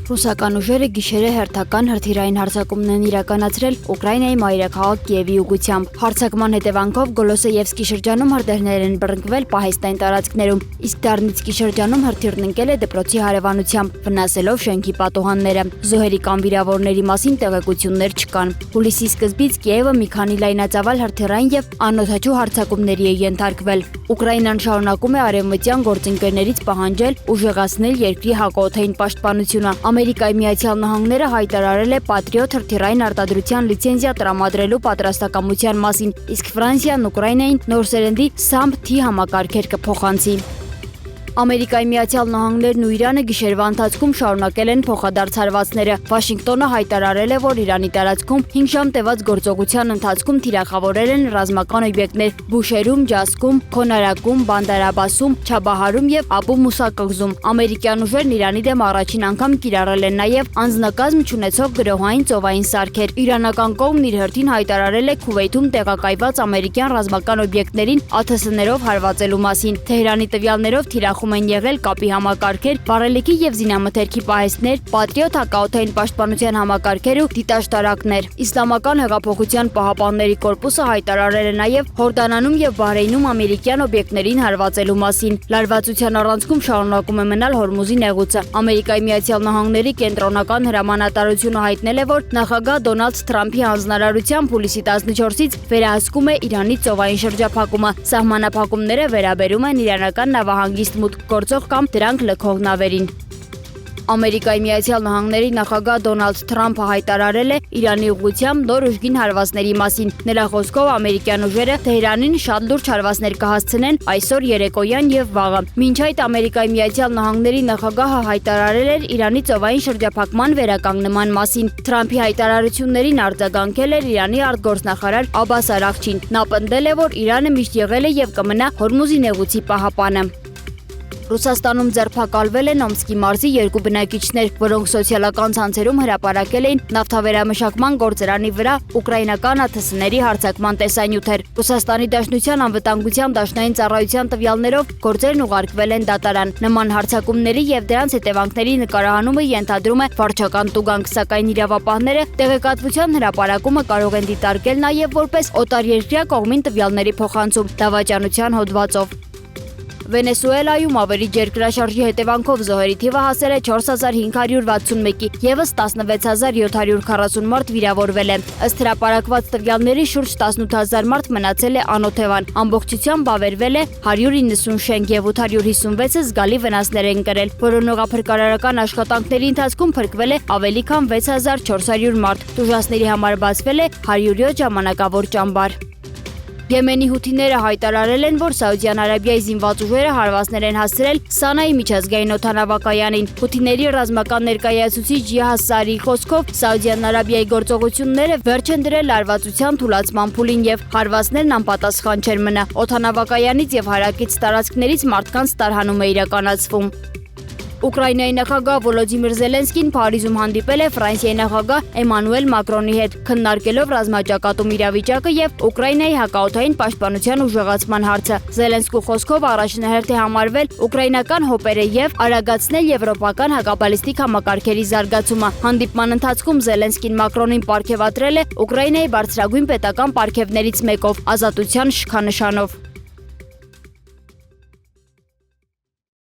Ռուսական ուժերը գիշերը հերթական հրթիռային հարձակումն են իրականացրել Ուկրաինայի մայրաքաղաք Կիևի ուղղությամբ։ Հարձակման հետևանքով Գոլոսեևսկի շրջանում հրդեհներ են բռնկվել պահեստային տարածքներում, իսկ Դարնիցկի շրջանում հրթիռն ընկել է դպրոցի հարևանությամբ, վնասելով շենքի պատուհանները։ Զոհերի կամ վիրավորների մասին տեղեկություններ չկան։ Հուլիսի սկզբից Կիևը մի քանի լայնածավալ հրթիռային եւ անօդաչու հարձակումների է ենթարկվել։ Ուկրաինան շարունակում է արևմտյան գործընկերներից պահանջել ուժեղացնել երկրի հակաօդային պաշտպանությունը։ Ամերիկայի Միացյալ Նահանգները հայտարարել է Պատրիոտ հրթիռային արտադրության լիցենզիա տրամադրելու պատրաստակամության մասին, իսկ Ֆրանսիան Ուկրաինային Նորսերենդի SAMP-T համակարգեր կփոխանցի։ Ամերիկայի Միացյալ Նահանգներն ու Իրանը գիշերվա ընթացքում շարունակել են փոխադարձ հարվածները։ Վաշինգտոնը հայտարարել է, որ Իրանի տարածքում 5 ժամ տևած գործողության ընթացքում թիրախավորել են ռազմական օբյեկտներ Բուշերում, Ջասկում, Քոնարակում, Բանդար-Աբասում, Չաբահարում եւ Աբու Մուսա կղզում։ Ամերիկյան ուժերն Իրանի դեմ առաջին անգամ կիրառել են նաեւ անձնակազմ չունեցող գրոհային ծովային սարքեր։ Իրանական կողմն իր հերթին հայտարարել է Քուվեյթում տեղակայված ամերիկյան ռազմական օբյեկտներին ԱԹՍ-ներով հարվածելու մասին։ Թեհրանի տվյալներով թիրախ են եղել կապի համակարգեր, վառելիքի եւ զինամթերքի պահեստներ, Պատրիոտ հակաօդային պաշտպանության համակարգեր ու դիտաշտարակներ։ Իսլամական հեղափոխության պահապանների կորպուսը հայտարարել է նաեւ Հորդանանում եւ Բահրեյնում ամերիկյան օբյեկտներին հարվածելու մասին։ Լարվածության առանցքում շարունակում է մնալ Հորմուզի նեղուցը։ Ամերիկայի Միացյալ Նահանգների կենտրոնական հրամանատարությունը հայտնել է, որ նախագահ Դոնալդ Թրամփի հանձնարարությամբ հուլիսի 14-ից վերահսկում է Իրանի ծովային շրջափակումը։ Սահմանափակումները վերաբերում են իրանական նավահանգիստ գործող կամ դրանք լքող նավերին։ Ամերիկայի Միացյալ Նահանգների նախագահ Դոնալդ Թրամփը հայտարարել է Իրանի ուղղությամբ նոր ուժգին հարվածների մասին։ Նրա խոսքով ամերիկյան ուժերը Թեհրանին շատ լուրջ հարվածներ կհասցնեն այսօր երեկոյան եւ վաղը։ Մինչ այդ Ամերիկայի Միացյալ Նահանգների նախագահը հայտարարել էր Իրանի ծովային շրջափակման վերականգնման մասին։ Թրամփի հայտարարություններին արձագանքել էր Իրանի արտգործնախարար Աբբաս Արաղչին։ Նա պնդել է, որ Իրանը միշտ եղել է եւ կմնա Հորմուզի նեղուցի պահապանը։ Ռուսաստանում ձերբակալվել են Օմսկի մարզի 2 բնակիչներ, որոնք սոցիալական ցանցերում հրապարակել էին նավթավերամշակման գործարանի վրա ուկրաինական ԱԹՍ-ների հարձակման տեսանյութեր։ Ռուսաստանի Դաշնության անվտանգության դաշնային ծառայության տվյալներով գործերն ուղարկվել են դատարան։ Նման հարձակումների եւ դրանց հետևանքների նկարահանումը ենթադրում է վարչական տուգանք, սակայն իրավապահները տեղեկատվության հրապարակումը կարող են դիտարկել նաեւ որպես օտարերկրյա կողմին տվյալների փոխանցում դավաճանության հոդվածով։ Վենեսուելայում ավերիչ երկրաշարժի հետևանքով զոհերի թիվը հասել է 4561-ի, եւս 16740 մարդ վիրավորվել է։ Ըստ հրապարակված տվյալների շուրջ 18000 մարդ մնացել է անօթևան։ Ամբողջությամբ ավերվել է 190 շենք եւ 856-ը զգալի վնասներ են կրել։ Որոնողափրկարարական աշխատանքների ընթացքում փրկվել է ավելի քան 6400 մարդ։ Տուժածների համար բացվել է 107 ժամանակավոր ճամբար։ Եմենի հութիները հայտարարել են, որ Սաուդյան Արաբիայի զինված ուժերը հարվածներ են հասցրել Սանայի միջազգային օդանավակայանին։ Հութիների ռազմական ներկայացուցիչ Յահյա Սարիի խոսքով Սաուդյան Արաբիայի գործողությունները վերջ են դրել լարվածության թուլացման փուլին եւ հարվածներն անպատասխան չեն մնա։ Օդանավակայանից եւ հարակից տարածքներից մարդկանց տարհանում է իրականացվում։ Ուկրաինայի նախագահ Վոլոդիմիր Զելենսկին Փարիզում հանդիպել է Ֆրանսիայի նախագահ Էմանուել Մակրոնի հետ, քննարկելով ռազմաճակատում իրավիճակը եւ Ուկրաինայի հակաօդային պաշտպանության ուժեղացման հարցը։ Զելենսկու խոսքով առաջնահերթ է համարվել ուկրաինական հոպերը եւ արագացնել եվրոպական հակաբալիստիկ համակարգերի զարգացումը։ Հանդիպման ընթացքում Զելենսկին Մակրոնին պարգևատրել է Ուկրաինայի բարձրագույն պետական պարգևներից մեկով՝ ազատության շքանշանով։